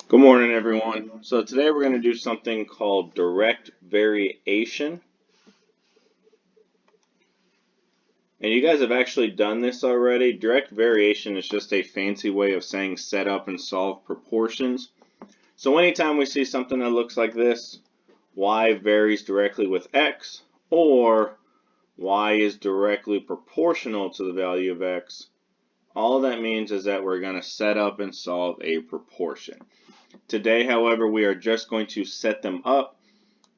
Good morning, everyone. So today we're going to do something called direct variation. And you guys have actually done this already. Direct variation is just a fancy way of saying set up and solve proportions. So anytime we see something that looks like this, y varies directly with x, or y is directly proportional to the value of x, all that means is that we're going to set up and solve a proportion. Today, however, we are just going to set them up.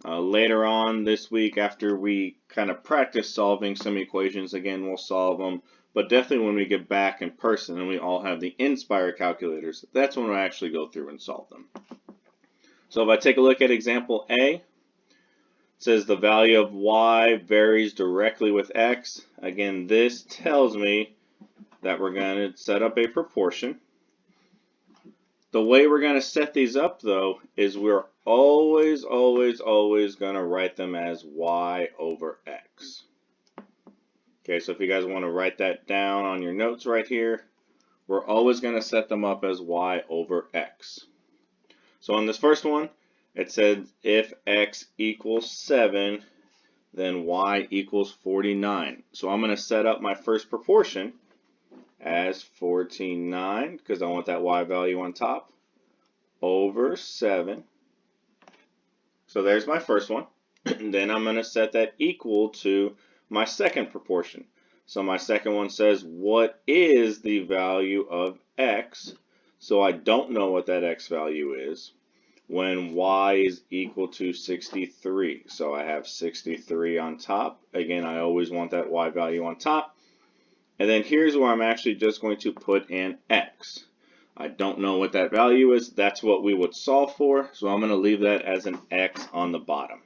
Later on this week, after we kind of practice solving some equations, again, we'll solve them. But definitely when we get back in person and we all have the Inspire calculators, that's when we'll actually go through and solve them. So if I take a look at example A, it says the value of y varies directly with x. Again, this tells me that we're going to set up a proportion. The way we're going to set these up, though, is we're always going to write them as y over x. Okay, so if you guys want to write that down on your notes right here, we're always going to set them up as y over x. So on this first one, it said if x equals 7, then y equals 49. So I'm going to set up my first proportion as 49, because I want that y value on top, over 7. So there's my first one. Then I'm going to set that equal to my second proportion. So my second one says, what is the value of x? So I don't know what that x value is when y is equal to 63. So I have 63 on top. Again, I always want that y value on top. And then here's where I'm actually just going to put in x. I don't know what that value is. That's what we would solve for. So I'm going to leave that as an x on the bottom.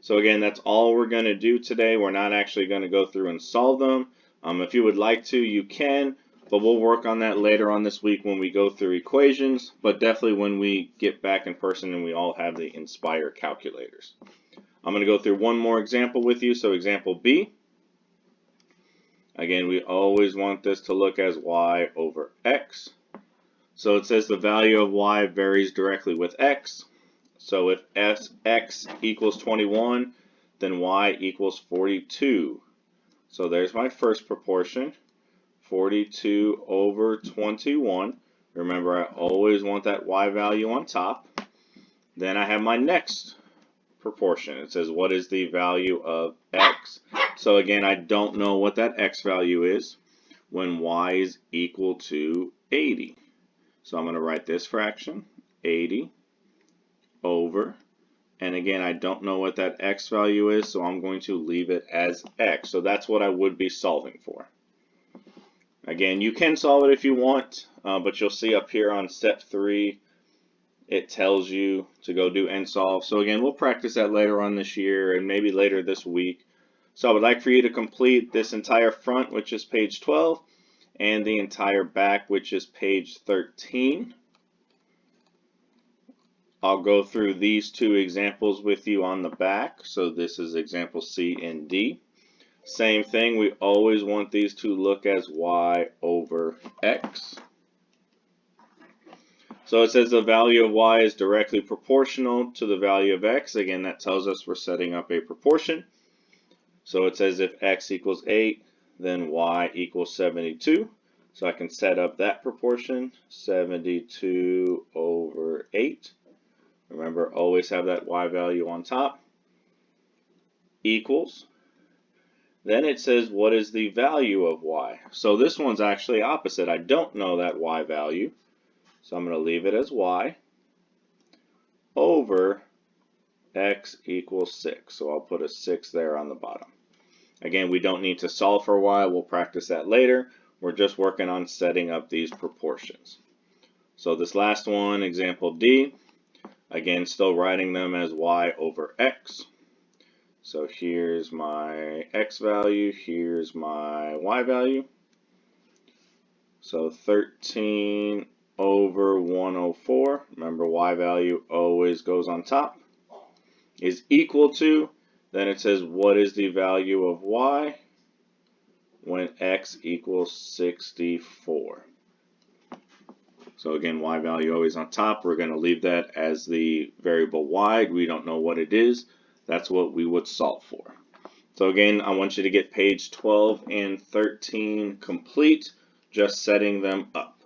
So again, that's all we're going to do today. We're not actually going to go through and solve them. If you would like to, you can, but we'll work on that later on this week when we go through equations, but definitely when we get back in person and we all have the Inspire calculators. I'm going to go through one more example with you. So example B. Again, we always want this to look as y over x. So it says the value of y varies directly with x. So if x equals 21, then y equals 42. So there's my first proportion, 42 over 21. Remember, I always want that y value on top. Then I have my next proportion. It says, what is the value of x? So again, I don't know what that x value is when y is equal to 80. So I'm going to write this fraction, 80 over, and again, I don't know what that x value is, so I'm going to leave it as x. So that's what I would be solving for. Again, you can solve it if you want, but you'll see up here on step 3, it tells you to go do and solve. So again, we'll practice that later on this year and maybe later this week. So I would like for you to complete this entire front, which is page 12, and the entire back, which is page 13. I'll go through these two examples with you on the back. So this is example C and D. Same thing, we always want these to look as y over x. So it says the value of y is directly proportional to the value of x. Again, that tells us we're setting up a proportion. So it says if x equals 8, then y equals 72. So I can set up that proportion, 72 over 8. Remember, always have that y value on top, equals. Then it says, what is the value of y? So this one's actually opposite. I don't know that y value. So I'm going to leave it as y over x equals 6. So I'll put a 6 there on the bottom. Again, we don't need to solve for y. We'll practice that later. We're just working on setting up these proportions. So this last one, example D, again, still writing them as y over x. So here's my x value, here's my y value. So 13 over 104, remember y value always goes on top, is equal to, then it says what is the value of y when x equals 64. So again, y value always on top. We're going to leave that as the variable y. We don't know what it is. That's what we would solve for. So again, I want you to get page 12 and 13 complete, just setting them up.